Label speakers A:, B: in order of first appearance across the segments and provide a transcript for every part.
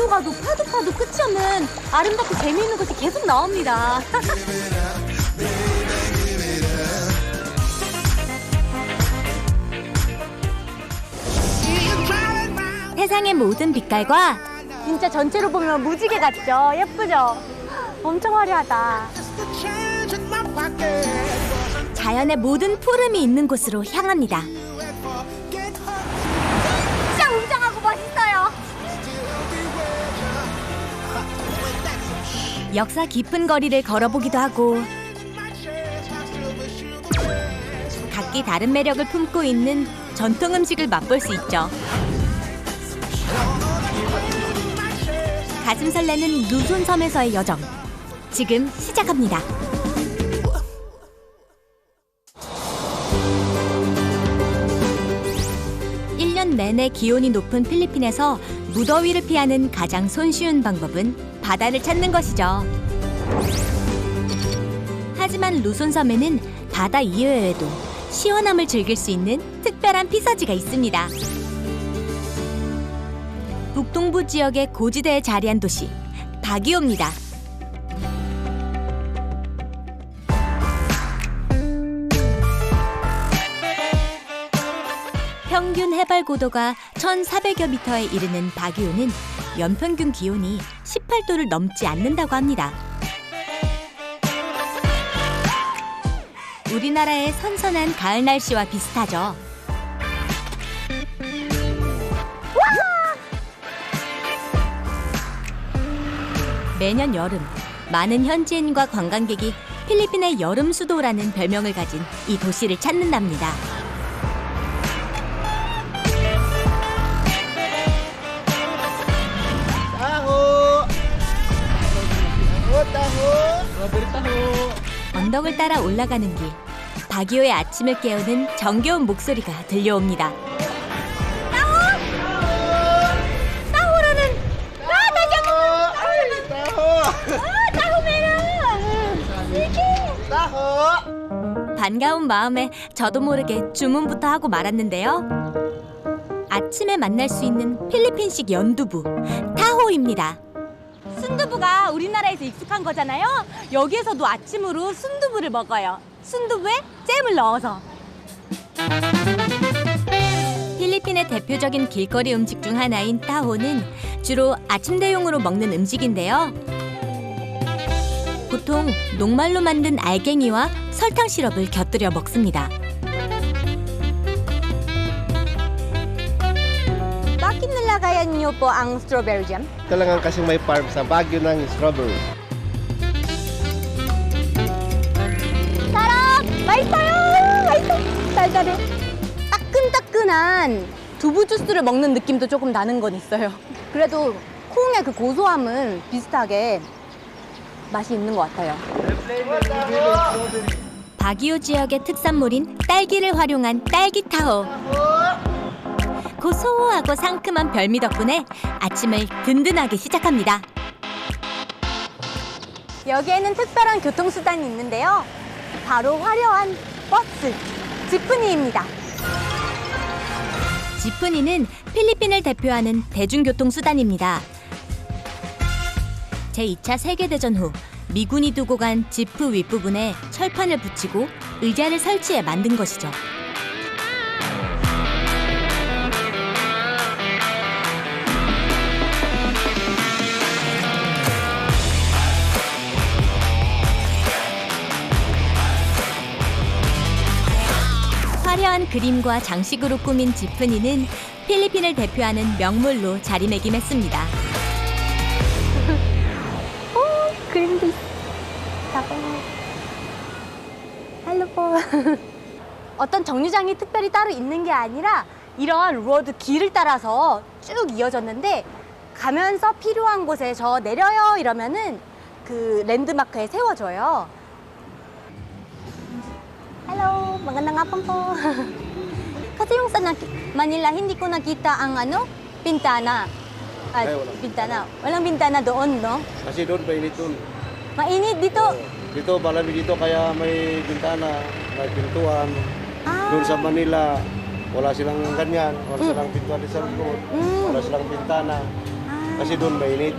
A: 가도 파도 끝이 없는 아름답고 재미있는 것이 계속 나옵니다.
B: 세상의 모든 빛깔과
A: 진짜 전체로 보면 무지개 같죠? 예쁘죠? 엄청 화려하다.
B: 자연의 모든 푸름이 있는 곳으로 향합니다.
A: 진짜 웅장하고 멋있어요.
B: 역사 깊은 거리를 걸어보기도 하고 각기 다른 매력을 품고 있는 전통 음식을 맛볼 수 있죠. 가슴 설레는 루손섬에서의 여정, 지금 시작합니다. 일 년 내내 기온이 높은 필리핀에서 무더위를 피하는 가장 손쉬운 방법은 바다를 찾는 것이죠. 하지만 루손섬에는 바다 이외에도 시원함을 즐길 수 있는 특별한 피서지가 있습니다. 북동부 지역의 고지대에 자리한 도시 바기오입니다. 평균 해발 고도가 1,400여 미터에 이르는 바기오는 연평균 기온이 18도를 넘지 않는다고 합니다. 우리나라의 선선한 가을 날씨와 비슷하죠. 매년 여름, 많은 현지인과 관광객이 필리핀의 여름 수도라는 별명을 가진 이 도시를 찾는답니다. 언덕을 따라 올라가는 길, 바기오의 아침을 깨우는 정겨운 목소리가 들려옵니다. 반가운 마음에 저도 모르게 주문부터 하고 말았는데요. 아침에 만날 수 있는 필리핀식 연두부, 타호입니다.
A: 순두부가 우리나라에서 익숙한 거잖아요. 여기에서도 아침으로 순두부를 먹어요. 순두부에 잼을 넣어서.
B: 필리핀의 대표적인 길거리 음식 중 하나인 타호는 주로 아침 대용으로 먹는 음식인데요. 보통 녹말로 만든 알갱이와 설탕 시럽을 곁들여 먹습니다.
A: Bakit nilagayan niyo po ang strawberry jam?
C: Talagang kasing may farm sa Baguio ng strawberry.
A: sarap! 맛있어요! 맛있어! 달달해. 따끈따끈한 두부 주스를 먹는 느낌도 조금 나는 건 있어요. 그래도 콩의 그 고소함은 비슷하게 맛이 있는 것 같아요.
B: 바기오 지역의 특산물인 딸기를 활용한 딸기 타호. 고소하고 상큼한 별미 덕분에 아침을 든든하게 시작합니다.
A: 여기에는 특별한 교통수단이 있는데요. 바로 화려한 버스, 지프니입니다.
B: 지프니는 필리핀을 대표하는 대중교통수단입니다. 제2차 세계대전 후 미군이 두고 간 지프 윗부분에 철판을 붙이고 의자를 설치해 만든 것이죠. 화려한 그림과 장식으로 꾸민 지프니는 필리핀을 대표하는 명물로 자리매김했습니다.
A: 그림도 있어. 헬로 포. 어떤 정류장이 특별히 따로 있는 게 아니라 이런 로드 길을 따라서 쭉 이어졌는데 가면서 필요한 곳에 저 내려요 이러면은 그 랜드마크에 세워줘요. Hello, magandang hapon po. Kasi yung sa Manila, hindi ko nakita ang pintana.
C: Ay, wala.
A: Pintana. Walang bintana doon, no?
C: Kasi doon mainit doon.
A: Mainit dito.
C: Dito, malamig dito kaya may bintana, may pintuan.
A: Ah.
C: Doon sa Manila, wala silang ganyan, wala silang pintuan sa likod, wala silang bintana. Kasi doon mainit.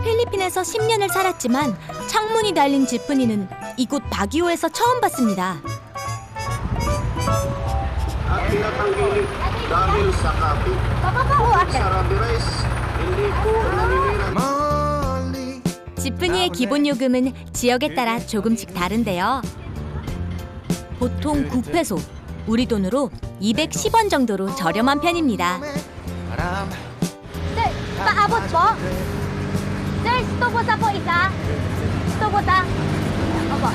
B: 필리핀에서 10년을 살았지만 창문이 달린 지프니는 이곳 바기오에서 처음 봤습니다.
D: At tinatanggilik dahil sa kapit. Sa Rabi Rice, hindi po naniniran.
B: 지프니의 기본 요금은 지역에 따라 조금씩 다른데요. 보통 9페소, 우리 돈으로 210원 정도로 저렴한 편입니다.
A: Sir, paabot po? Sir, stoposa po isa. stoposa. opo.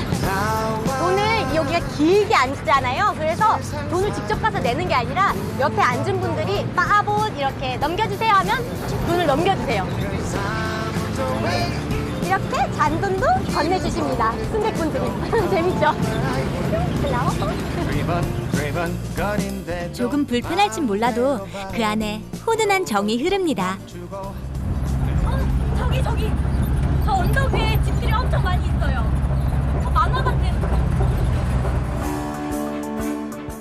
A: 돈을 여기가 길게 앉잖아요. 그래서 돈을 직접 가서 내는 게 아니라 옆에 앉은 분들이 paabot 이렇게 넘겨주세요 하면 돈을 넘겨주세요. 이렇게 잔돈도 건네주십니다. 승객분들이. 재밌죠?
B: 조금 불편할진 몰라도 그 안에 훈훈한 정이 흐릅니다.
A: 저기 저 언덕 위에 집들이 엄청 많이 있어요. 만화 같아.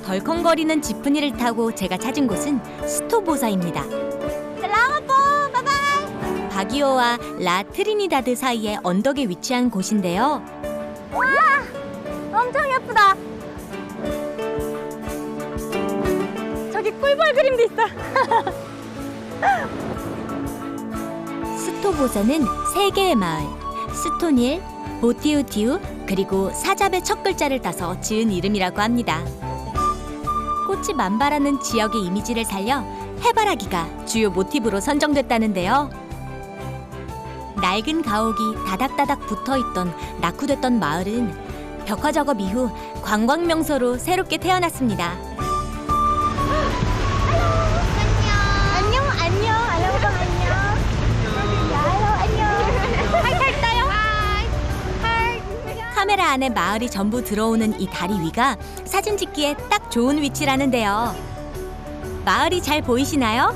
B: 덜컹거리는 지프니를 타고 제가 찾은 곳은 스토보사입니다.
A: salamat po. 바이바이.
B: 바기오와 라 트리니다드 사이의 언덕에 위치한 곳인데요.
A: 와, 엄청 예쁘다. 저기 꿀벌 그림도 있어.
B: 스토보사는 세 개의 마을, 스토닐, 보티우티우, 그리고 사잡의 첫 글자를 따서 지은 이름이라고 합니다. 꽃이 만발하는 지역의 이미지를 살려 해바라기가 주요 모티브로 선정됐다는데요. 낡은 가옥이 다닥다닥 붙어있던 낙후됐던 마을은 벽화 작업 이후 관광 명소로 새롭게 태어났습니다.
A: 안녕. 알로 안녕. 안녕. 하이 따요. 하이.
B: 카메라 안에 마을이 전부 들어오는 이 다리 위가 사진 찍기에 딱 좋은 위치라는데요. 마을이 잘 보이시나요?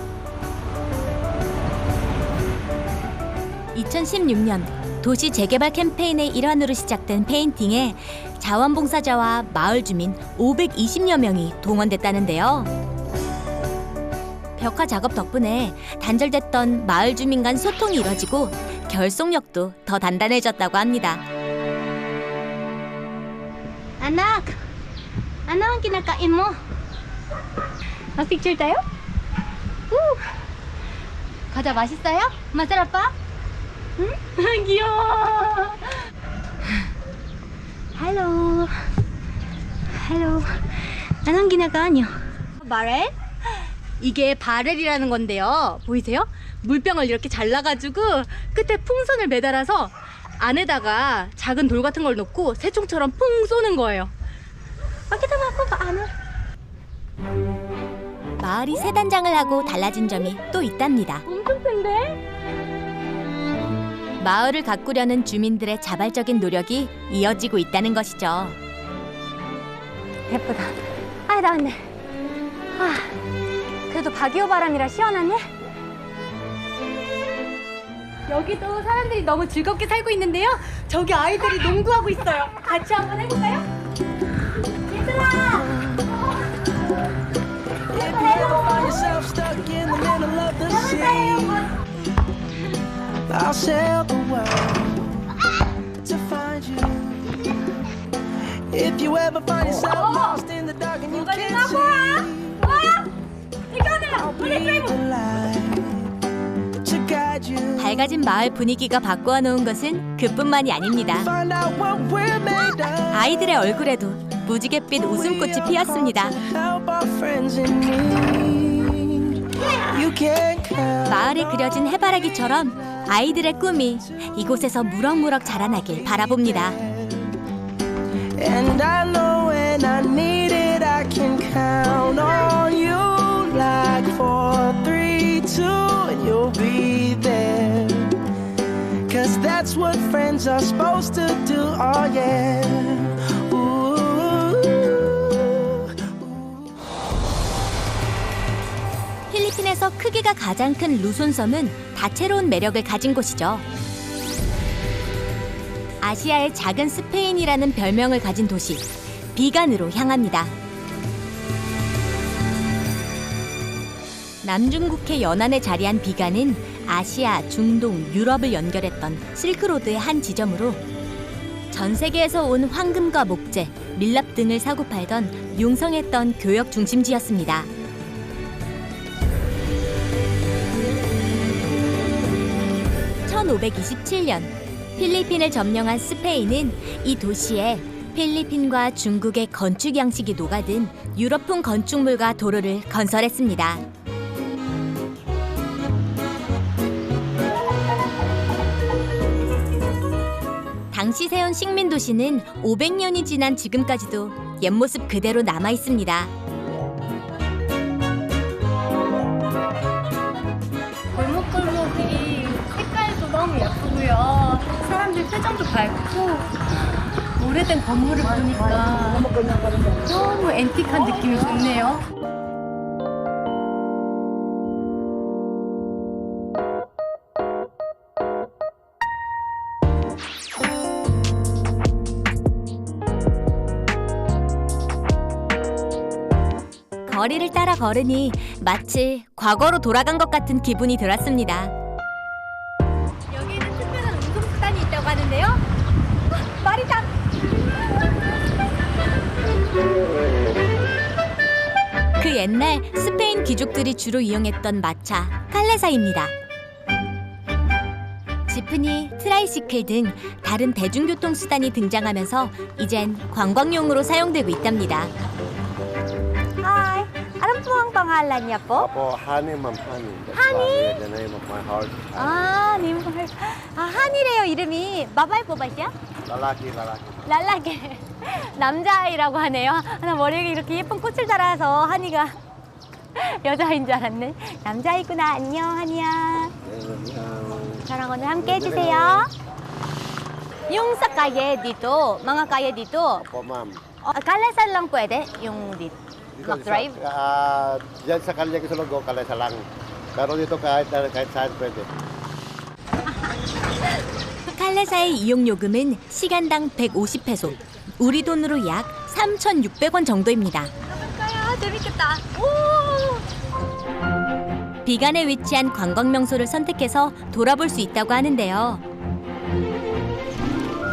B: 2016년 도시 재개발 캠페인의 일환으로 시작된 페인팅에 자원봉사자와 마을 주민 520여 명이 동원됐다는데요. 벽화 작업 덕분에 단절됐던 마을 주민 간 소통이 이뤄지고 결속력도 더 단단해졌다고 합니다.
A: Anak, ano ang kinakain mo? Mag-picture tayo? 과자 맛있어요? masarap pa? 응? 귀여워. Hello. anong ginagawa niyo? 바렐? 이게 바렐이라는 건데요. 보이세요? 물병을 이렇게 잘라가지고 끝에 풍선을 매달아서 안에다가 작은 돌 같은 걸 넣고 새총처럼 풍 쏘는 거예요. Makita mo ako paano?
B: 마을이 새 단장을 하고 달라진 점이 또 있답니다.
A: 엄청 센데?
B: 마을을 가꾸려는 주민들의 자발적인 노력이 이어지고 있다는 것이죠.
A: 예쁘다. 아이 나왔네. 아, 그래도 바기오 바람이라 시원하네. 여기도 사람들이 너무 즐겁게 살고 있는데요. 저기 아이들이 농구하고 있어요. 같이 한번 해볼까요? 얘들아!
E: yourself stuck in the middle of the sea. I'll sail the world to find you. If you ever find yourself lost in the dark and you can't see, I'll be the light to guide you.
B: 밝아진 마을 분위기가 바꾸어 놓은 것은 그뿐만이 아닙니다.
E: Find out what we're made of.
B: 아이들의 얼굴에도 무지갯빛 웃음꽃이 피었습니다.
E: Help our friends in need. You can count.
B: 마을에 그려진 해바라기처럼 아이들의 꿈이 이곳에서 무럭무럭 자라나길 바라봅니다.
E: And I know when I need it, I can count on you. Like 4, 3, 2, and you'll be there. 'Cause that's what friends are supposed to do. Oh yeah. Ooh.
B: 필리핀에서 크기가 가장 큰 루손섬은 다채로운 매력을 가진 곳이죠. 아시아의 작은 스페인이라는 별명을 가진 도시 비간으로 향합니다. 남중국해 연안에 자리한 비간은 아시아, 중동, 유럽을 연결했던 실크로드의 한 지점으로 전 세계에서 온 황금과 목재, 밀랍 등을 사고 팔던 융성했던 교역 중심지였습니다. (1527년) 필리핀을 점령한 스페인은 이 도시에 필리핀과 중국의 건축 양식이 녹아든 유럽풍 건축물과 도로를 건설했습니다. 당시 세운 식민도시는 500년이 지난 지금까지도 옛모습 그대로 남아 있습니다.
A: 골목골목이 색깔도 너무 예쁘고요. 사람들 표정도 밝고 오래된 건물을 보니까 너무 앤틱한 느낌이 좋네요.
B: 거리를 따라 걸으니 마치 과거로 돌아간 것 같은 기분이 들었습니다.
A: 여기는 특별한 운송수단이 있다고 하는데요. 말이다.
B: 그 옛날 스페인 귀족들이 주로 이용했던 마차 칼레사입니다. 지프니, 트라이시클 등 다른 대중교통 수단이 등장하면서 이젠 관광용으로 사용되고 있답니다.
A: Hi, anong po ang pangalan niya po?
C: Apo, honey, ma'am, honey. That's
A: Honey?
C: why, the name of my heart.
A: 님을 한이래요 이름이. 마바이 뽑았어요?
C: lalaki, lalaki.
A: 랄라게 남자아이라고 하네요. 나 머리에 이렇게 예쁜 꽃을 달아서 한이가 여자아이인 줄 알았네. 남자아이구나. 안녕 한이야. 저랑 오늘 함께 해주세요. Yung sa calle dito, mga calle dito,
C: Apo, ma'am.
A: kalesal lang pwede yung dito. Mag-drive?
C: Diyan sa kalye sa logo, kalesa lang. Pero dito kahit saan pwede.
B: 칼레사의 이용 요금은 시간당 150페소, 우리 돈으로 약 3,600원 정도입니다.
A: 가볼까요? 재밌겠다. 오!
B: 비간에 위치한 관광 명소를 선택해서 돌아볼 수 있다고 하는데요.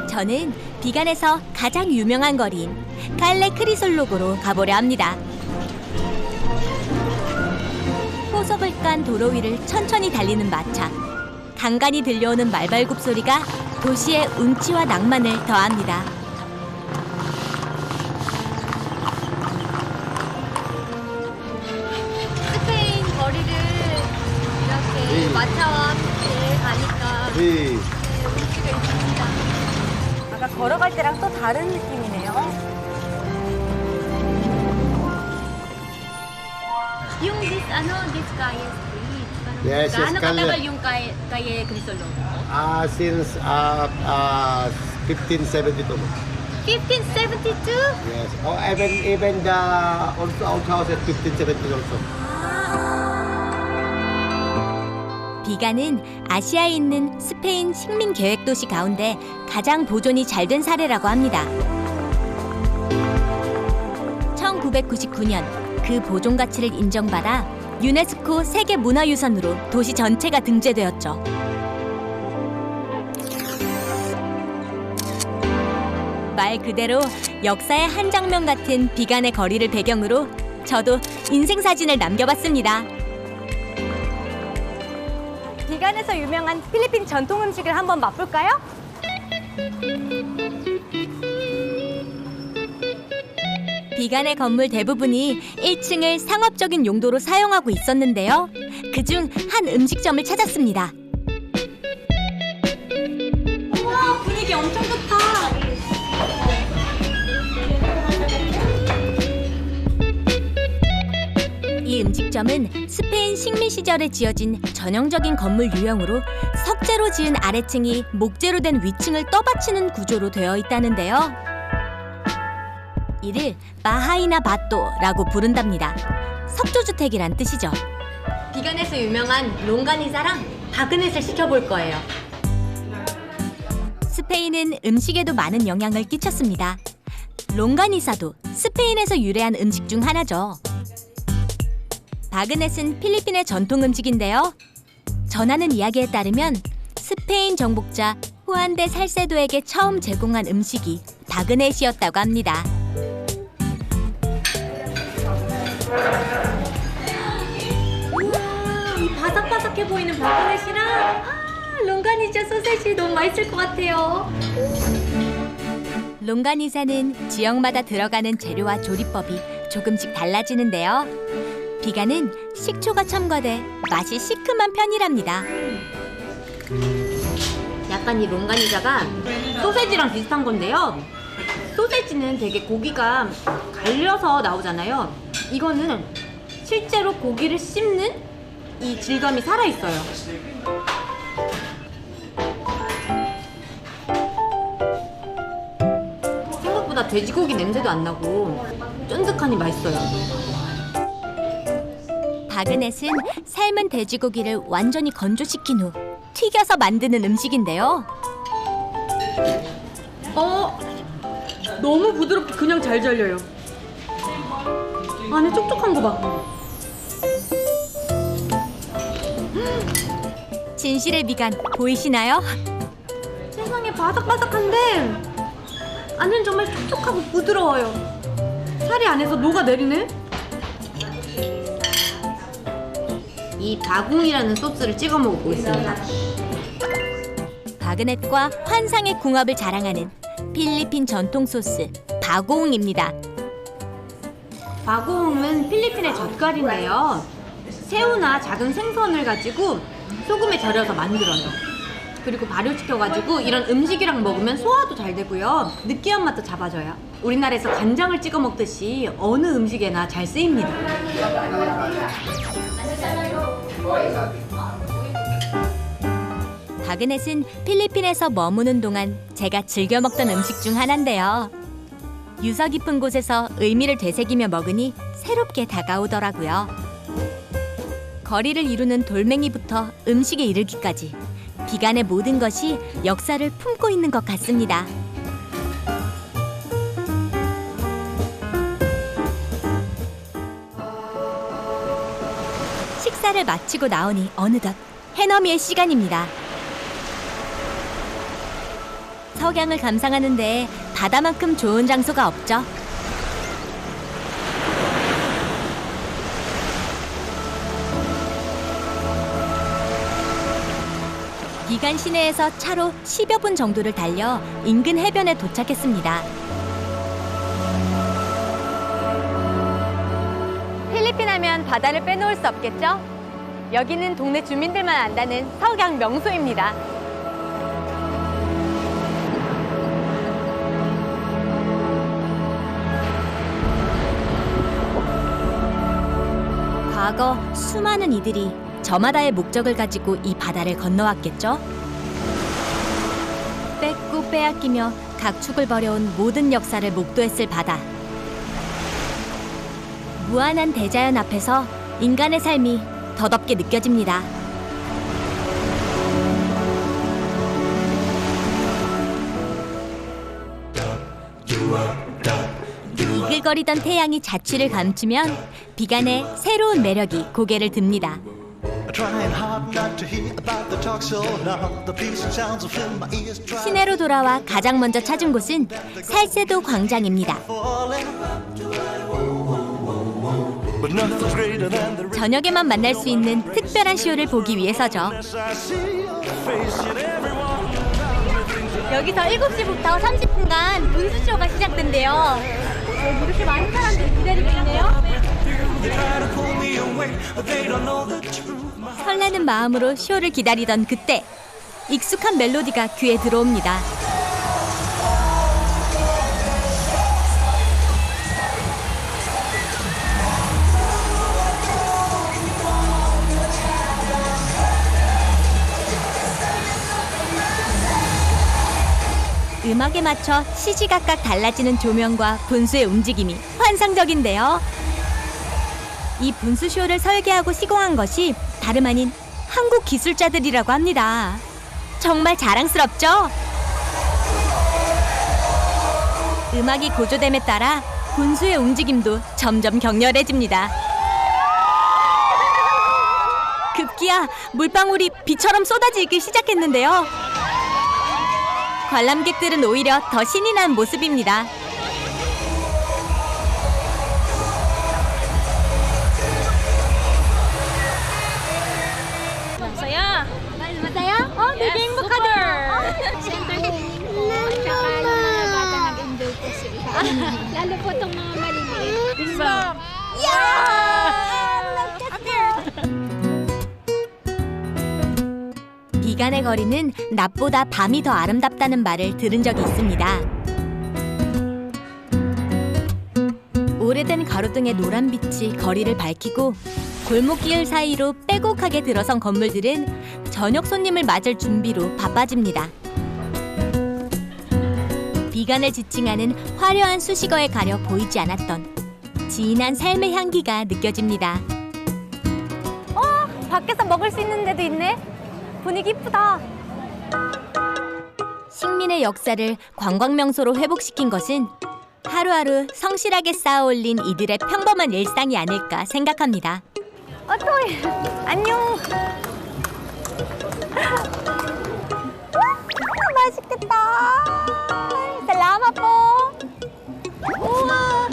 B: 저는 비간에서 가장 유명한 거리인 칼레 크리솔로고로 가보려 합니다. 포석을 깐 도로 위를 천천히 달리는 마차. 간간히 들려오는 말발굽 소리가 도시의 운치와 낭만을 더합니다.
A: 스페인 거리를 이렇게 마차와 함께 가니까
C: Hey.
A: 운치가 있습니다. 아까 걸어갈 때랑 또 다른 느낌이네요. Yung this calle street.
C: Yes, yes,
A: Gaano
C: calle.
A: katagal yung calle Crisolo?
C: Since 1572.
A: 1572?
C: Yes. Oh, even the old house at 1570 also.
B: 비간은 아시아에 있는 스페인 식민 계획 도시 가운데 가장 보존이 잘 된 사례라고 합니다. 1999년 그 보존 가치를 인정받아 유네스코 세계 문화유산으로 도시 전체가 등재되었죠. 말 그대로 역사의 한 장면 같은 비간의 거리를 배경으로 저도 인생 사진을 남겨봤습니다.
A: 비간에서 유명한 필리핀 전통 음식을 한번 맛볼까요?
B: 비간의 건물 대부분이 1층을 상업적인 용도로 사용하고 있었는데요. 그중 한 음식점을 찾았습니다.
A: 우와, 분위기 엄청 좋다.
B: 이 음식점은 스페인 식민 시절에 지어진 전형적인 건물 유형으로 석재로 지은 아래층이 목재로 된 위층을 떠받치는 구조로 되어 있다는데요. 이를 바하이나 바또라고 부른답니다. 석조주택이란 뜻이죠.
A: 비간에서 유명한 롱가니사랑 바그넷을 시켜볼 거예요.
B: 스페인은 음식에도 많은 영향을 끼쳤습니다. 롱가니사도 스페인에서 유래한 음식 중 하나죠. 바그넷은 필리핀의 전통 음식인데요. 전하는 이야기에 따르면 스페인 정복자 후안 데 살세도에게 처음 제공한 음식이 바그넷이었다고 합니다.
A: 우와, 이 바삭바삭해 보이는 바그넷이랑 롱가니자 소세지 너무 맛있을 것 같아요.
B: 롱가니사는 지역마다 들어가는 재료와 조리법이 조금씩 달라지는데요. 비간은 식초가 첨가돼 맛이 시큼한 편이랍니다.
A: 약간 이 롱가니자가 소세지랑 비슷한 건데요. 소세지는 되게 고기가 갈려서 나오잖아요. 이거는 실제로 고기를 씹는 이 질감이 살아있어요. 생각보다 돼지고기 냄새도 안 나고 쫀득하니 맛있어요.
B: 바그넷은 삶은 돼지고기를 완전히 건조시킨 후 튀겨서 만드는 음식인데요.
A: 너무 부드럽게 그냥 잘 잘려요. 안에 촉촉한 거 봐.
B: 진실의 비간 보이시나요?
A: 세상에 바삭바삭한데 안은 정말 촉촉하고 부드러워요. 살이 안에서 녹아내리네. 이 바궁이라는 소스를 찍어 먹어보겠습니다.
B: 바그넷과 환상의 궁합을 자랑하는 필리핀 전통 소스 바고옹입니다.
A: 바고옹은 필리핀의 젓갈인데요. 새우나 작은 생선을 가지고 소금에 절여서 만들어요. 그리고 발효시켜가지고 이런 음식이랑 먹으면 소화도 잘 되고요. 느끼한 맛도 잡아줘요. 우리나라에서 간장을 찍어 먹듯이 어느 음식에나 잘 쓰입니다.
B: 바그넷은 필리핀에서 머무는 동안 제가 즐겨 먹던 음식 중 하나인데요. 유서 깊은 곳에서 의미를 되새기며 먹으니 새롭게 다가오더라고요. 거리를 이루는 돌멩이부터 음식에 이르기까지 비간의 모든 것이 역사를 품고 있는 것 같습니다. 식사를 마치고 나오니 어느덧 해넘이의 시간입니다. 석양을 감상하는데 바다만큼 좋은 장소가 없죠. 비간 시내에서 차로 10여 분 정도를 달려 인근 해변에 도착했습니다.
A: 필리핀 하면 바다를 빼놓을 수 없겠죠? 여기는 동네 주민들만 안다는 석양 명소입니다.
B: 과거 수많은 이들이 저마다의 목적을 가지고 이 바다를 건너왔겠죠? 뺏고 빼앗기며 각축을 벌여온 모든 역사를 목도했을 바다. 무한한 대자연 앞에서 인간의 삶이 덧없게 느껴집니다. 이글거리던 태양이 자취를 감추면 비간의 새로운 매력이 고개를 듭니다. 시내로 돌아와 가장 먼저 찾은 곳은 살세도 광장입니다. 저녁에만 만날 수 있는 특별한 쇼를 보기 위해서죠.
A: 여기서 7시부터 30분간 분수쇼가 시작된대요. 여기 이렇게 많은 사람들이 기다리고 있네요.
B: 설레는 마음으로 쇼를 기다리던 그때 익숙한 멜로디가 귀에 들어옵니다. 음악에 맞춰 시시각각 달라지는 조명과 분수의 움직임이 환상적인데요. 이 분수쇼를 설계하고 시공한 것이 다름 아닌 한국 기술자들이라고 합니다. 정말 자랑스럽죠? 음악이 고조됨에 따라 분수의 움직임도 점점 격렬해집니다. 급기야 물방울이 비처럼 쏟아지기 시작했는데요. 관람객들은 오히려 더 신이 난 모습입니다.
F: Masaya.
A: Masaya? Oh,
F: Yes,
A: 행복하다.
F: Siyempre, tsaka yung mga bata nag-enjoy po sila. Lalo po itong mga maliliit.
B: 비간의 거리는 낮보다 밤이 더 아름답다는 말을 들은 적이 있습니다. 오래된 가로등의 노란 빛이 거리를 밝히고 골목길 사이로 빼곡하게 들어선 건물들은 저녁 손님을 맞을 준비로 바빠집니다. 비간을 지칭하는 화려한 수식어에 가려 보이지 않았던 진한 삶의 향기가 느껴집니다.
A: 밖에서 먹을 수 있는 데도 있네. 분위기 이쁘다.
B: 식민의 역사를 관광명소로 회복시킨 것은 하루하루 성실하게 쌓아올린 이들의 평범한 일상이 아닐까 생각합니다.
A: 토이. 안녕. 맛있겠다. 살라마 po. 우와.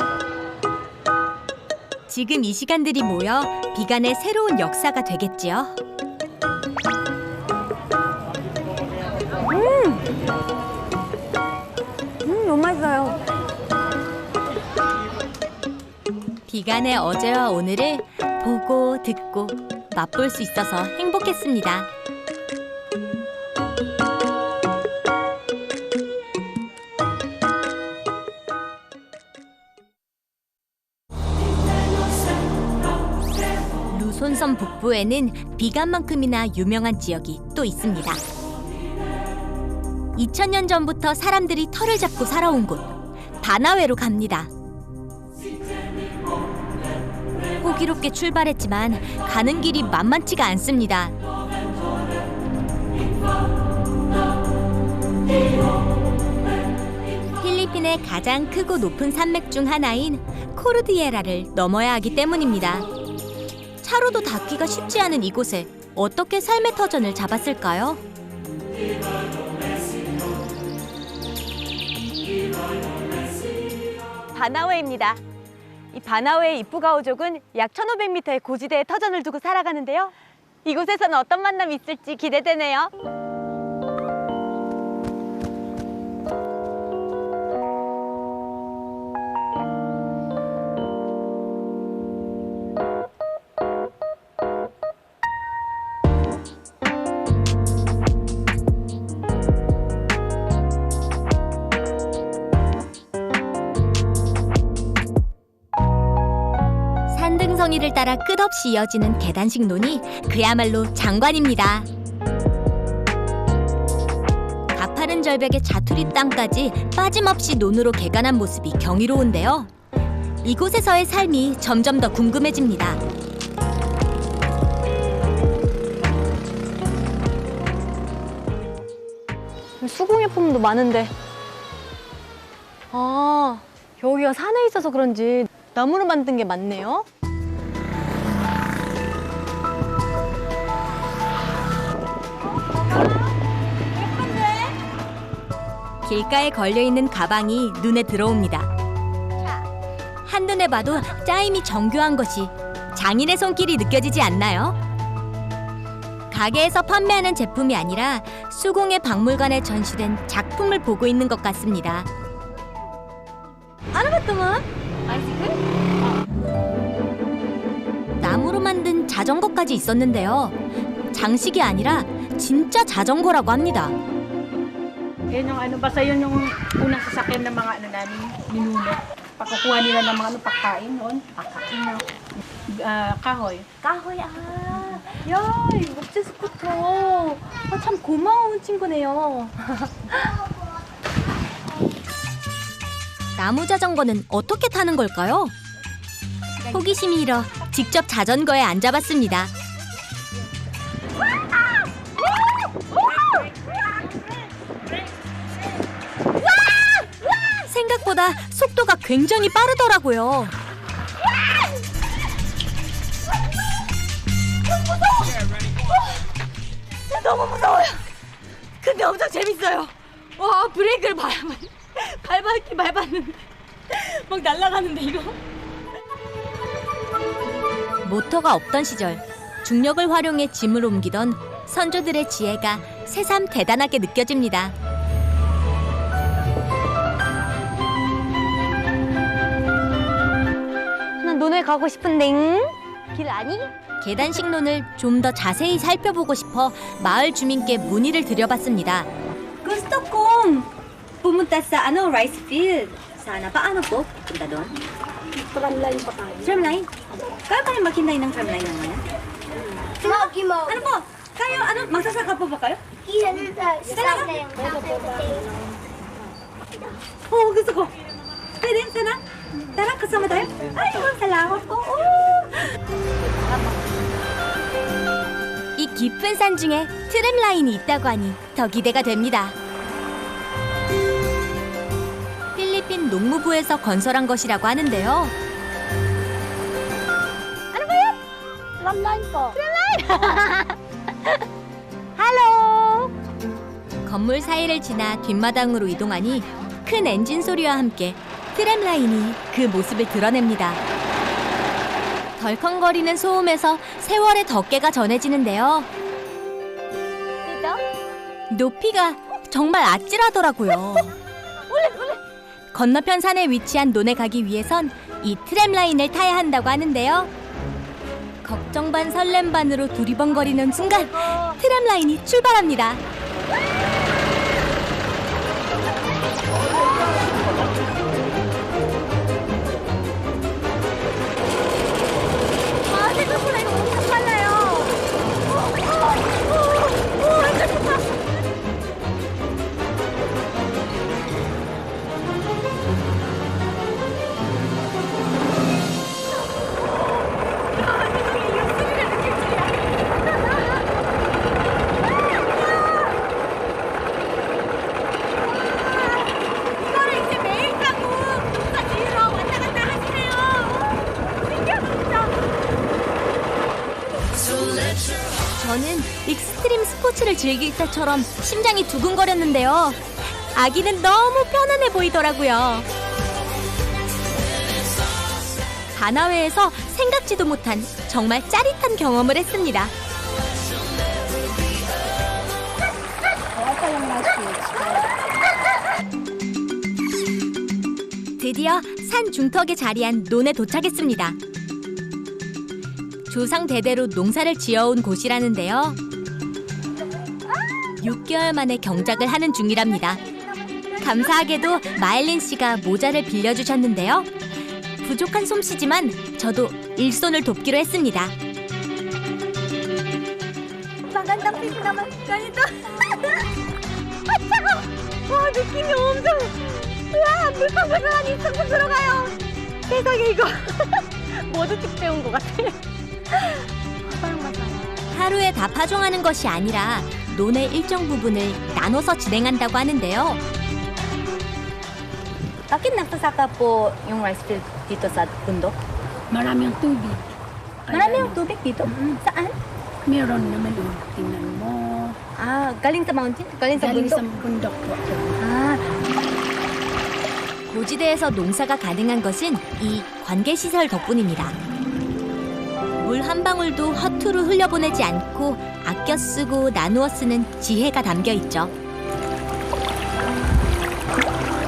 B: 지금 이 시간들이 모여 비간의 새로운 역사가 되겠지요.
A: 너무 맛있어요.
B: 비간의 어제와 오늘을 보고 듣고 맛볼 수 있어서 행복했습니다. 루손섬 북부에는 비간만큼이나 유명한 지역이 또 있습니다. 2000년 전부터 사람들이 터를 잡고 살아온 곳, 바나웨로 갑니다. 호기롭게 출발했지만 가는 길이 만만치가 않습니다. 필리핀의 가장 크고 높은 산맥 중 하나인 코르디에라를 넘어야 하기 때문입니다. 차로도 닿기가 쉽지 않은 이곳에 어떻게 삶의 터전을 잡았을까요?
A: 바나웨입니다. 이 바나웨의 이프가오족은 약 1500m의 고지대에 터전을 두고 살아가는데요. 이곳에서는 어떤 만남이 있을지 기대되네요.
B: 산등성이를 따라 끝없이 이어지는 계단식 논이 그야말로 장관입니다. 가파른 절벽의 자투리 땅까지 빠짐없이 논으로 개간한 모습이 경이로운데요. 이곳에서의 삶이 점점 더 궁금해집니다.
A: 수공예품도 많은데. 아, 여기가 산에 있어서 그런지 나무로 만든 게 많네요.
B: 길가에 걸려있는 가방이 눈에 들어옵니다. 한눈에 봐도 짜임이 정교한 것이 장인의 손길이 느껴지지 않나요? 가게에서 판매하는 제품이 아니라 수공예 박물관에 전시된 작품을 보고 있는 것 같습니다. 나무로 만든 자전거까지 있었는데요. 장식이 아니라 진짜 자전거라고 합니다.
G: Yan yung ano, basta yun yung unang sasakyan ng mga ano namin, ninuno. Pagkukuha nila ng mga ano, pagkain noon. Pagkain na. Kahoy.
A: 까호야. 야, 이 목재 스쿠터. 참 고마운 친구네요.
B: 나무 자전거는 어떻게 타는 걸까요? 호기심이 일어 직접 자전거에 앉아봤습니다. 생각보다 속도가 굉장히 빠르더라고요.
A: 너무 무서워요. 근데 엄청 재밌어요. 와, 브레이크를 밟았는데 막 날아가는데 이거.
B: 모터가 없던 시절 중력을 활용해 짐을 옮기던 선조들의 지혜가 새삼 대단하게 느껴집니다.
A: 난 논에 가고 싶은데 길 아니?
B: 계단식론을 좀 더 자세히 살펴보고 싶어 마을 주민께 문의를 드려봤습니다.
A: Gusto kong pumunta sa rice field. Sana paano po punta doon?
F: Tramline pa tayo.
A: Tramline? Kaya kayo maghintay ng tramline naman? Ano po? Kayo, magsasaka po ba kayo? Oo, gusto ko. Pwede, sana? Tara, kasama tayo? Ay, salamat po.
B: 이 깊은 산 중에 트램 라인이 있다고 하니 더 기대가 됩니다. 필리핀 농무부에서 건설한 것이라고 하는데요.
F: Tramline po.
A: 할로!
B: 건물 사이를 지나 뒷마당으로 이동하니 큰 엔진 소리와 함께 트램 라인이 그 모습을 드러냅니다. 덜컹거리는 소음에서 세월의 덮개가 전해지는데요. 높이가 정말 아찔하더라고요. 건너편 산에 위치한 논에 가기 위해선 이 트램 라인을 타야 한다고 하는데요. 걱정 반 설렘 반으로 두리번거리는 순간 트램 라인이 출발합니다.
A: 아, 생각보다 이거 엄청 빨라요. 완전 좋다. 이거를 이제 매일 타고 뭔가 뒤로 왔다 갔다 하시네요. 신기하다.
B: 저는 익스트림 스포츠를 즐길 때처럼 심장이 두근거렸는데요. 아기는 너무 편안해 보이더라고요. 바나웨에서 생각지도 못한 정말 짜릿한 경험을 했습니다. 드디어 산 중턱에 자리한 논에 도착했습니다. 조상 대대로 농사를 지어온 곳이라는데요. 6개월 만에 경작을 하는 중이랍니다. 감사하게도 마일린 씨가 모자를 빌려주셨는데요. 부족한 솜씨지만 저도 일손을 돕기로 했습니다.
A: magandang fish naman. Ganito. At saka, 와, 느낌이 엄청, 와, 물컹물컹한 입속으로 들어가요. 세상에 이거. 모두 특배운 것 같아.
B: 하루에 다 파종하는 것이 아니라 논의 일정 부분을 나눠서 진행한다고 하는데요.
A: Bakit nagsasaka po yung rice field dito sa bundok?
F: Maraming tubig.
A: Marami yung tubig dito. Saan?
F: Meron naman doon. Tingnan mo.
A: Ah, galing sa mountain? Galing sa
F: Galing
A: bundok?
F: sa bundok po.
A: 아,
B: 고지대에서 농사가 가능한 것은 이 관계시설 덕분입니다. 물 한 방울도 허투루 흘려보내지 않고 아껴 쓰고 나누어 쓰는 지혜가 담겨 있죠.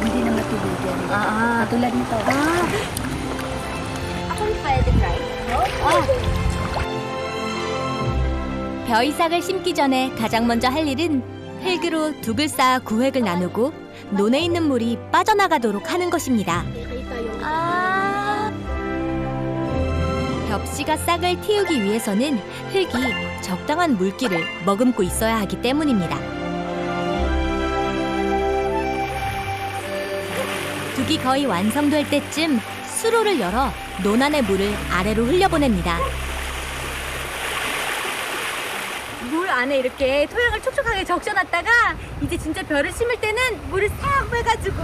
F: Hindi na matubigan.
A: 아,
F: Katulad nito.
A: Akong pwedeng rice, no?
B: 벼이삭을 심기 전에 가장 먼저 할 일은 흙으로 둑을 쌓아 구획을 나누고 논에 있는 물이 빠져나가도록 하는 것입니다.
F: Nakita yung
A: 아,
B: 벽씨가 싹을 틔우기 위해서는 흙이 적당한 물기를 머금고 있어야 하기 때문입니다. 둑이 거의 완성될 때쯤 수로를 열어 논 안의 물을 아래로 흘려보냅니다.
A: 물 안에 이렇게 토양을 촉촉하게 적셔놨다가 이제 진짜 벼를 심을 때는 물을 싹 빼가지고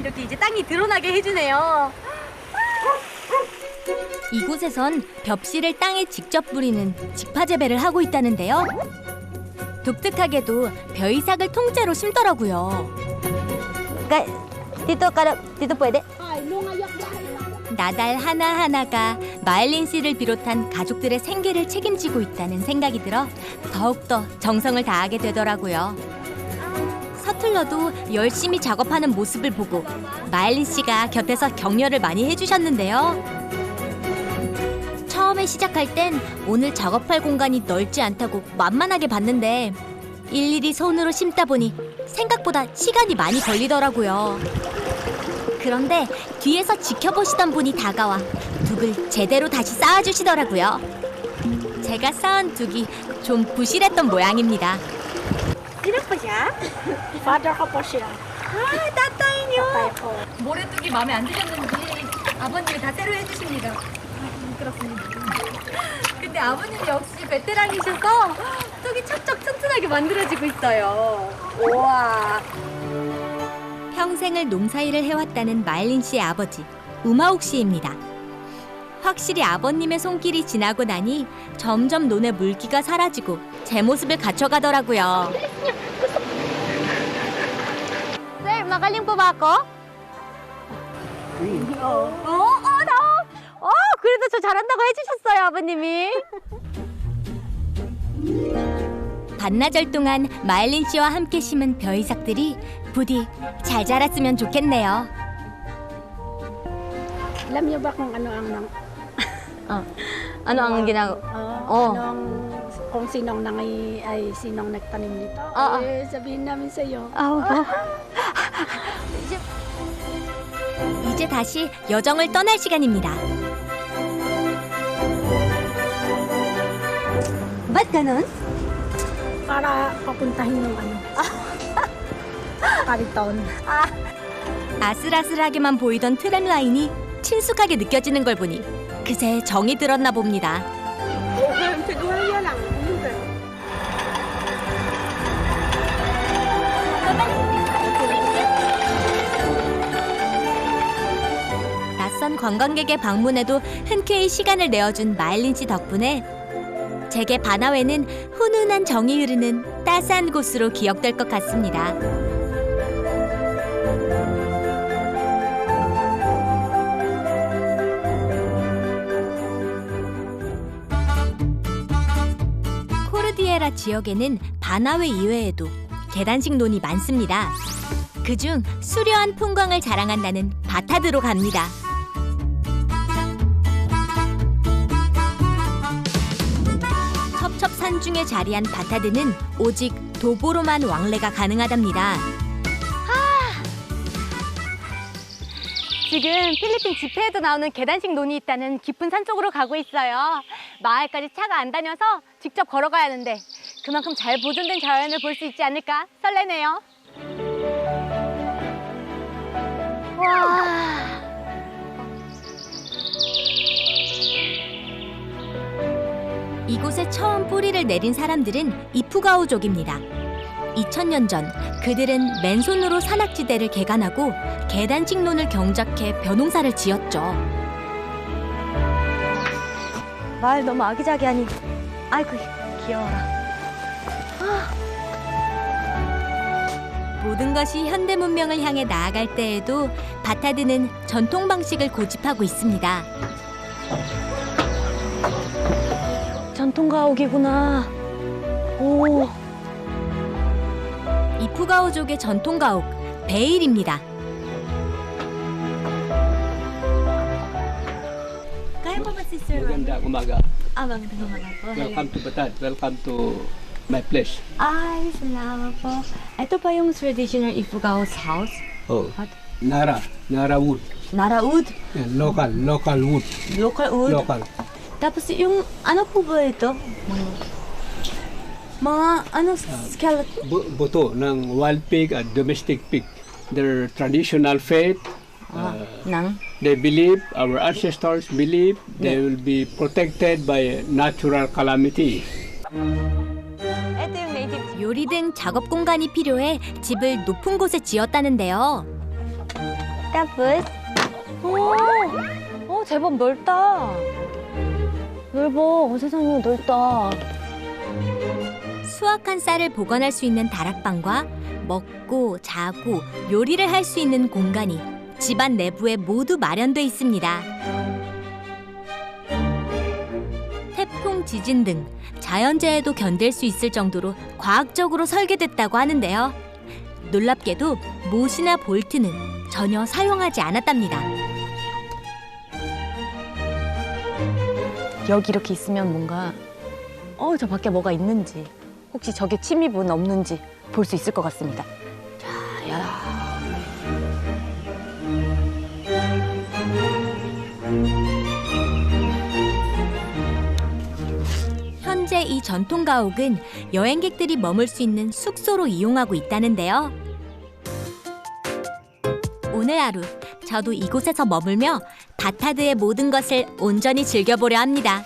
A: 이렇게 이제 땅이 드러나게 해주네요.
B: 이곳에선 벽씨를 땅에 직접 뿌리는 직파 재배를 하고 있다는데요. 독특하게도 벼이삭을 통째로 심더라고요.
A: dito pwede?
B: 나달 하나하나가 마일린 씨를 비롯한 가족들의 생계를 책임지고 있다는 생각이 들어 더욱더 정성을 다하게 되더라고요. 서툴러도 열심히 작업하는 모습을 보고 마일린 씨가 곁에서 격려를 많이 해주셨는데요. 처음에 시작할 땐 오늘 작업할 공간이 넓지 않다고 만만하게 봤는데 일일이 손으로 심다 보니 생각보다 시간이 많이 걸리더라고요. 그런데 뒤에서 지켜보시던 분이 다가와 둑을 제대로 다시 쌓아주시더라고요. 제가 쌓은 둑이 좀 부실했던 모양입니다.
F: Father ko po siya.
A: tatay niyo.
F: Tatay ko.
B: 모래둑이 마음에 안 드셨는지 아버님이 다 새로 해주십니다. 그렇습니다. 근데 아버님 역시 베테랑이셔서 뚝이 척척 튼튼하게 만들어지고 있어요.
A: 우와.
B: 평생을 농사일을 해왔다는 마일린 씨의 아버지 우마옥 씨입니다. 확실히 아버님의 손길이 지나고 나니 점점 논의 물기가 사라지고 제 모습을 갖춰가더라고요.
A: Sir, magaling po ba ako? 그래도 저 잘한다고 해주셨어요, 아버님이.
B: 반나절 동안 마일린 씨와 함께 심은 벼이삭들이 부디 잘 자랐으면 좋겠네요.
F: Alam niyo ba kung ano ang
A: Ano ang ginagawa?
F: kung sinong sinong nagtanim nito? Sabihin namin sa iyo.
B: 이제 다시 여정을 떠날 시간입니다.
A: Ba't ganun?
F: Para papuntahin yung Cariton.
B: 아슬아슬하게만 보이던 트램 라인이 친숙하게 느껴지는 걸 보니 그새 정이 들었나 봅니다. 낯선 관광객의 방문에도 흔쾌히 시간을 내어준 마일린 씨 덕분에 제게 바나웨는 훈훈한 정이 흐르는 따스한 곳으로 기억될 것 같습니다. 코르디에라 지역에는 바나웨 이외에도 계단식 논이 많습니다. 그중 수려한 풍광을 자랑한다는 바타드로 갑니다. 첩첩산 중에 자리한 바타드는 오직 도보로만 왕래가 가능하답니다.
A: 지금 필리핀 지폐에도 나오는 계단식 논이 있다는 깊은 산 쪽으로 가고 있어요. 마을까지 차가 안 다녀서 직접 걸어가야 하는데 그만큼 잘 보존된 자연을 볼 수 있지 않을까 설레네요. 와.
B: 이곳에 처음 뿌리를 내린 사람들은 이푸가오족입니다. 2000년 전 그들은 맨손으로 산악지대를 개간하고 계단식 논을 경작해 벼농사를 지었죠.
A: 마을 너무 아기자기하니 아이고 귀여워라.
B: 모든 것이 현대 문명을 향해 나아갈 때에도 바타드는 전통 방식을 고집하고 있습니다.
A: 전통 가옥이구나. 오.
B: 이푸가오족의 전통 가옥 베일입니다.
A: Kaya pa ba si Sir?
H: Maganda umaga.
A: Magandang umaga po.
H: Welcome to Batad. Welcome to my place.
A: Ay, salamat po. Ito pa yung traditional Ifugao's house?
H: Oh,
A: What?
H: Nara wood.
A: Nara wood?
H: Yeah, local wood.
A: Local wood?
H: Local.
A: Tapos yung ano po ba ito? Mga ano skeleton?
H: Buto ng wild pig at domestic pig. Their traditional faith.
A: Nang?
H: They believe, our ancestors believe, they will be protected by natural calamity.
A: ito yung native.
B: 요리 등 작업 공간이 필요해 집을 높은 곳에 지었다는데요.
A: tapos? 오, 제법 넓다. 넓어. 세상에 넓다.
B: 수확한 쌀을 보관할 수 있는 다락방과 먹고 자고 요리를 할 수 있는 공간이 집안 내부에 모두 마련돼 있습니다. 태풍, 지진 등 자연재해도 견딜 수 있을 정도로 과학적으로 설계됐다고 하는데요. 놀랍게도 못이나 볼트는 전혀 사용하지 않았답니다.
A: 여기 이렇게 있으면 뭔가 저 밖에 뭐가 있는지 혹시 저게 침입은 없는지 볼 수 있을 것 같습니다. 자, 야.
B: 현재 이 전통 가옥은 여행객들이 머물 수 있는 숙소로 이용하고 있다는데요. 오늘 하루 저도 이곳에서 머물며 바타드의 모든 것을 온전히 즐겨보려 합니다.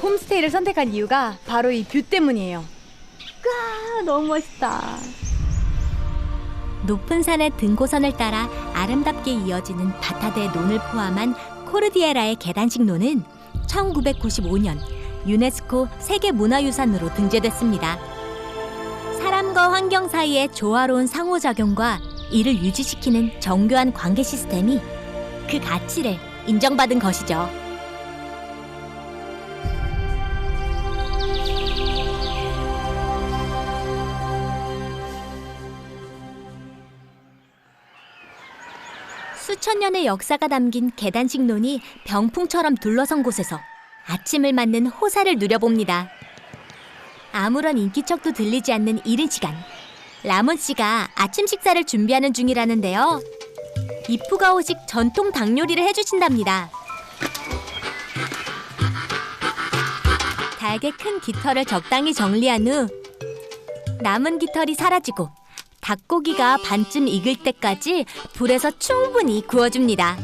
A: 홈스테이를 선택한 이유가 바로 이 뷰 때문이에요. 와, 너무 멋있다.
B: 높은 산의 등고선을 따라 아름답게 이어지는 바타드의 논을 포함한 코르디에라의 계단식 논은 1995년 유네스코 세계문화유산으로 등재됐습니다. 사람과 환경 사이의 조화로운 상호작용과 이를 유지시키는 정교한 관계 시스템이 그 가치를 인정받은 것이죠. 수천 년의 역사가 담긴 계단식 논이 병풍처럼 둘러선 곳에서 아침을 맞는 호사를 누려봅니다. 아무런 인기척도 들리지 않는 이른 시간, 라몬 씨가 아침 식사를 준비하는 중이라는데요. 이프가오식 전통 닭 요리를 해주신답니다. 닭의 큰 깃털을 적당히 정리한 후 남은 깃털이 사라지고 닭고기가 반쯤 익을 때까지 불에서 충분히 구워줍니다.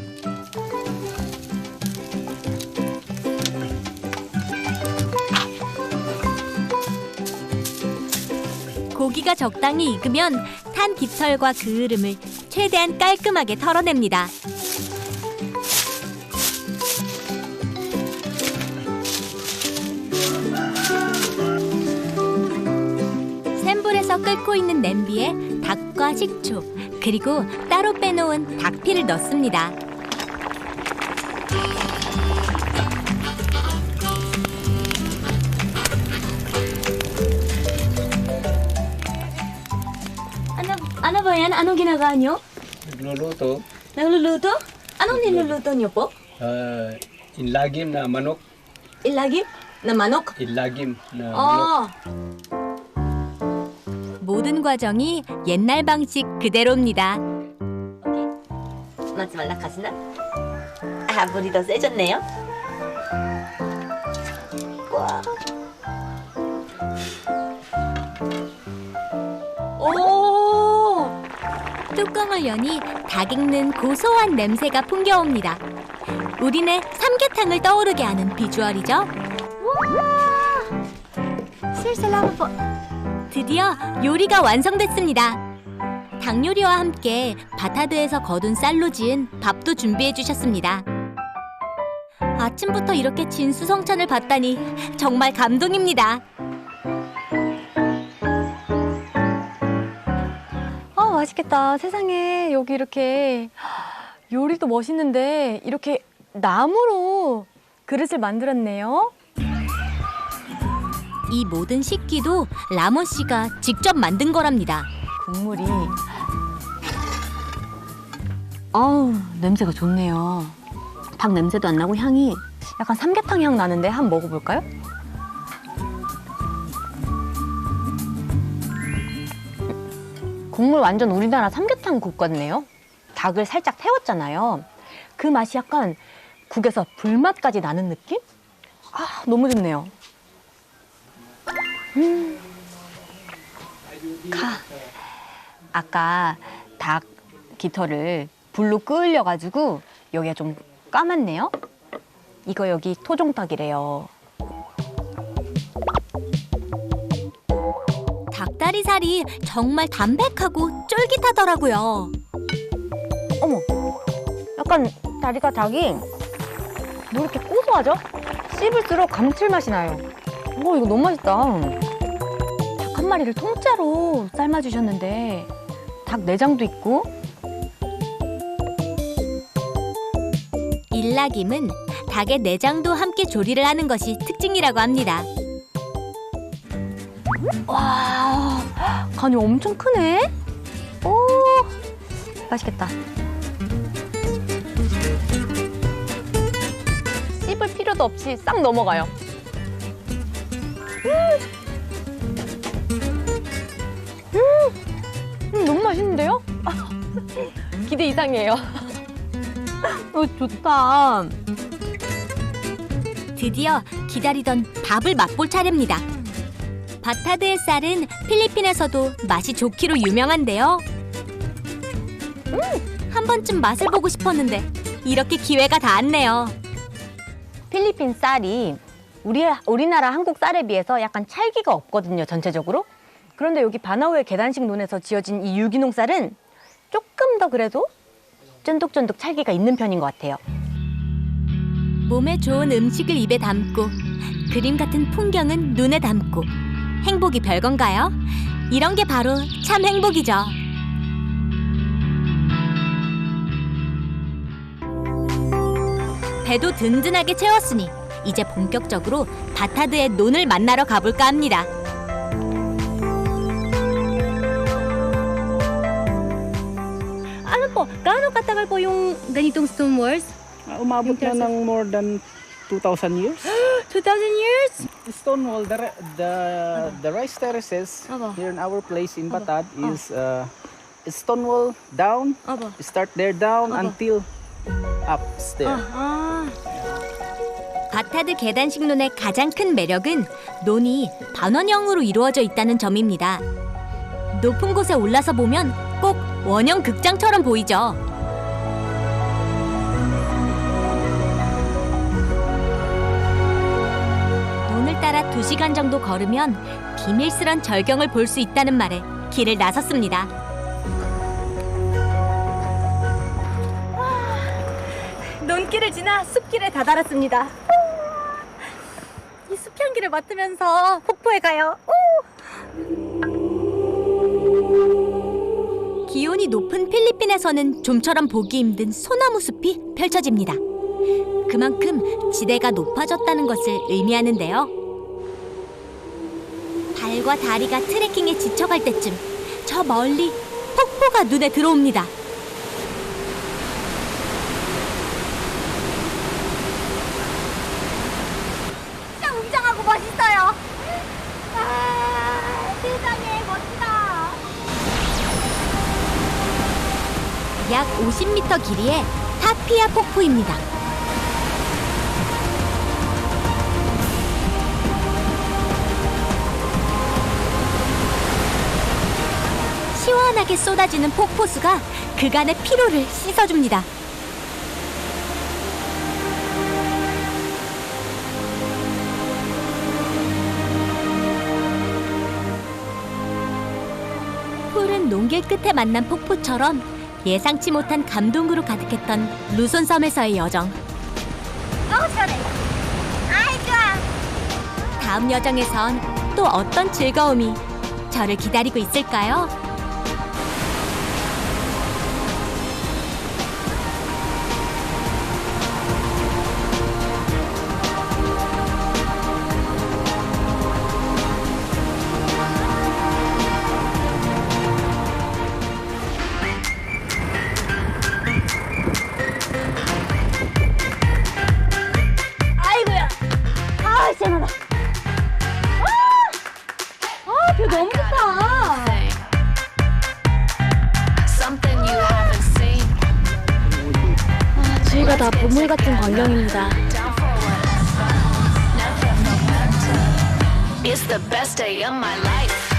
B: 고기가 적당히 익으면 탄 깃털과 그을음을 최대한 깔끔하게 털어냅니다. 센 불에서 끓고 있는 냄비에 닭과 식초, 그리고 따로 빼놓은 닭피를 넣습니다.
A: Ano ba yan? Anong ginagawa nyo?
H: Nagluluto,
A: Nagluluto? Anong niluluto nyo po?
H: inlagim na manok,
A: Ilagim? Na manok?
H: inlagim na manok.
B: 모든 과정이 옛날 방식 그대로입니다.
I: 맞지 말라 가시나? 아, 물이 더 세졌네요. 와.
A: 오!
B: 뚜껑을 여니 닭 익는 고소한 냄새가 풍겨옵니다. 우리네 삼계탕을 떠오르게 하는 비주얼이죠.
A: 슬슬 한번 보...
B: 드디어 요리가 완성됐습니다. 닭 요리와 함께 바타드에서 거둔 쌀로 지은 밥도 준비해 주셨습니다. 아침부터 이렇게 진수성찬을 받다니 정말 감동입니다.
A: 맛있겠다. 세상에 여기 이렇게 요리도 멋있는데 이렇게 나무로 그릇을 만들었네요.
B: 이 모든 식기도 라몬 씨가 직접 만든 거랍니다.
A: 국물이 아우 냄새가 좋네요. 닭 냄새도 안 나고 향이 약간 삼계탕 향 나는데 한번 먹어볼까요? 국물 완전 우리나라 삼계탕 국 같네요. 닭을 살짝 태웠잖아요. 그 맛이 약간 국에서 불맛까지 나는 느낌? 아 너무 좋네요. 아까 닭 깃털을 불로 끓여가지고 여기가 좀 까맣네요. 이거 여기 토종닭이래요.
B: 닭다리살이 정말 담백하고 쫄깃하더라고요.
A: 어머, 약간 다리가 닭이 뭐 이렇게 고소하죠? 씹을수록 감칠맛이 나요. 이거 너무 맛있다. 닭 한 마리를 통째로 삶아주셨는데 닭 내장도 있고.
B: 일락임은 닭의 내장도 함께 조리를 하는 것이 특징이라고 합니다.
A: 와, 간이 엄청 크네. 오, 맛있겠다. 씹을 필요도 없이 싹 넘어가요. 너무 맛있는데요? 기대 이상이에요. 좋다.
B: 드디어 기다리던 밥을 맛볼 차례입니다. 바타드의 쌀은 필리핀에서도 맛이 좋기로 유명한데요. 한 번쯤 맛을 보고 싶었는데 이렇게 기회가 닿았네요.
A: 필리핀 쌀이 우리나라 한국 쌀에 비해서 약간 찰기가 없거든요, 전체적으로. 그런데 여기 바나우의 계단식 논에서 지어진 이 유기농 쌀은 조금 더 그래도 쫀득쫀득 찰기가 있는 편인 것 같아요.
B: 몸에 좋은 음식을 입에 담고 그림 같은 풍경은 눈에 담고 행복이 별건가요? 이런 게 바로 참 행복이죠. 배도 든든하게 채웠으니 이제 본격적으로 바타드의 논을 만나러 가볼까 합니다.
A: Ano po, gaano katagal po yung ganitong stone walls?
G: Umabot na ng more than 2,000 years.
A: 2,000 years?
G: Stonewall, the rice terraces
A: Opo.
G: here in our place in Batad is Stonewall down,
A: Opo.
G: start there down
A: Opo.
G: until upstairs.
B: 바타드 계단식 논의 가장 큰 매력은 논이 반원형으로 이루어져 있다는 점입니다. 높은 곳에 올라서 보면 꼭 원형 극장처럼 보이죠. 논을 따라 2시간 정도 걸으면 비밀스런 절경을 볼 수 있다는 말에 길을 나섰습니다.
A: 논길을 지나 숲길에 다다랐습니다. 이 숲향기를 맡으면서 폭포에 가요.
B: 기온이 높은 필리핀에서는 좀처럼 보기 힘든 소나무 숲이 펼쳐집니다. 그만큼 지대가 높아졌다는 것을 의미하는데요. 발과 다리가 트레킹에 지쳐갈 때쯤 저 멀리 폭포가 눈에 들어옵니다.
A: 진짜 웅장하고 멋있어요. 세상에 멋지다.
B: 약 50m 길이의 타피아 폭포입니다. 시원하게 쏟아지는 폭포수가 그간의 피로를 씻어줍니다. 푸른 농길 끝에 만난 폭포처럼 예상치 못한 감동으로 가득했던 루손섬에서의 여정.
A: 시원해. 아이 좋아.
B: 다음 여정에선 또 어떤 즐거움이 저를 기다리고 있을까요?
A: 아이고야. 시원하다. 뷰 너무 좋다. 저희가 다 보물 같은 광경입니다.
J: It's the best day of my life.